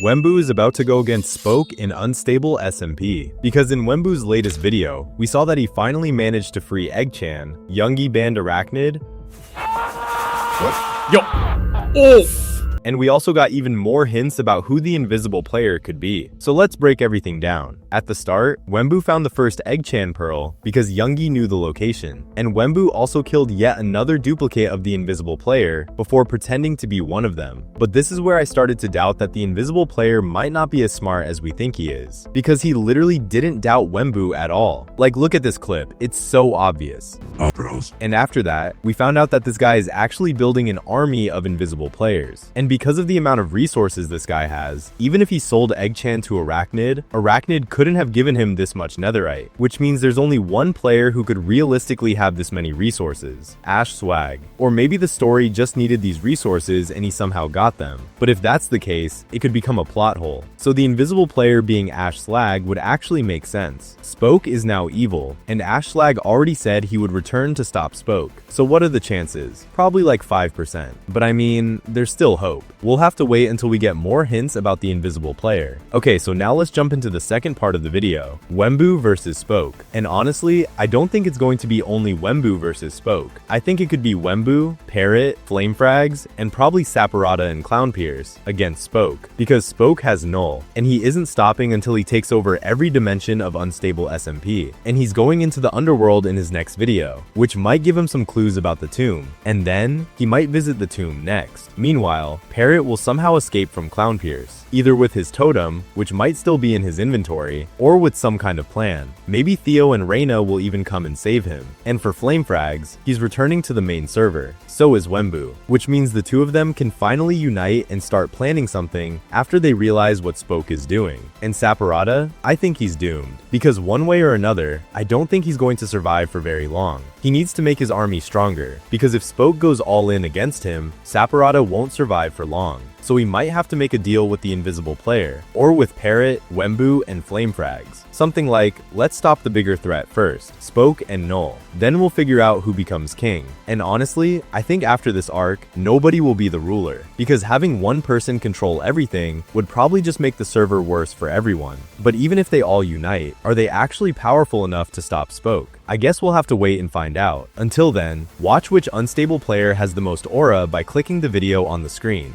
Wemmbu is about to go against Spoke in unstable SMP, because in Wembu's latest video, we saw that he finally managed to free Egg-chan, Youngie banned Arachnid. What? Yo! Oh! And we also got even more hints about who the invisible player could be. So let's break everything down. At the start, Wemmbu found the first Egg-chan pearl because Youngie knew the location. And Wemmbu also killed yet another duplicate of the invisible player before pretending to be one of them. But this is where I started to doubt that the invisible player might not be as smart as we think he is, because he literally didn't doubt Wemmbu at all. Like, look at this clip, it's so obvious. Oh, bros. And after that, we found out that this guy is actually building an army of invisible players. And because of the amount of resources this guy has, even if he sold Egg-chan to Arachnid, Arachnid couldn't have given him this much netherite, which means there's only one player who could realistically have this many resources, Ash Swag. Or maybe the story just needed these resources and he somehow got them. But if that's the case, it could become a plot hole. So the invisible player being Ash Slag would actually make sense. Spoke is now evil, and Ash Slag already said he would return to stop Spoke. So what are the chances? Probably like 5%. But I mean, there's still hope. We'll have to wait until we get more hints about the invisible player. Okay, so now let's jump into the second part of the video, Wemmbu versus Spoke. And honestly, I don't think it's going to be only Wemmbu versus Spoke. I think it could be Wemmbu, Parrot, Flamefrags, and probably Saporata and Clownpierce against Spoke, because Spoke has Null, and he isn't stopping until he takes over every dimension of unstable SMP. And he's going into the underworld in his next video, which might give him some clues about the tomb, and then he might visit the tomb next. Meanwhile, Parrot will somehow escape from Clownpierce, either with his totem, which might still be in his inventory, or with some kind of plan. Maybe Theo and Reyna will even come and save him. And for Flamefrags, he's returning to the main server. So is Wemmbu, which means the two of them can finally unite and start planning something after they realize what Spoke is doing. And Saporata, I think he's doomed, because one way or another, I don't think he's going to survive for very long. He needs to make his army stronger, because if Spoke goes all in against him, Saporata won't survive for long. So we might have to make a deal with the invisible player, or with Parrot, Wemmbu, and Flamefrags. Something like, let's stop the bigger threat first, Spoke and Null. Then we'll figure out who becomes king. And honestly, I think after this arc, nobody will be the ruler, because having one person control everything would probably just make the server worse for everyone. But even if they all unite, are they actually powerful enough to stop Spoke? I guess we'll have to wait and find out. Until then, watch which unstable player has the most aura by clicking the video on the screen.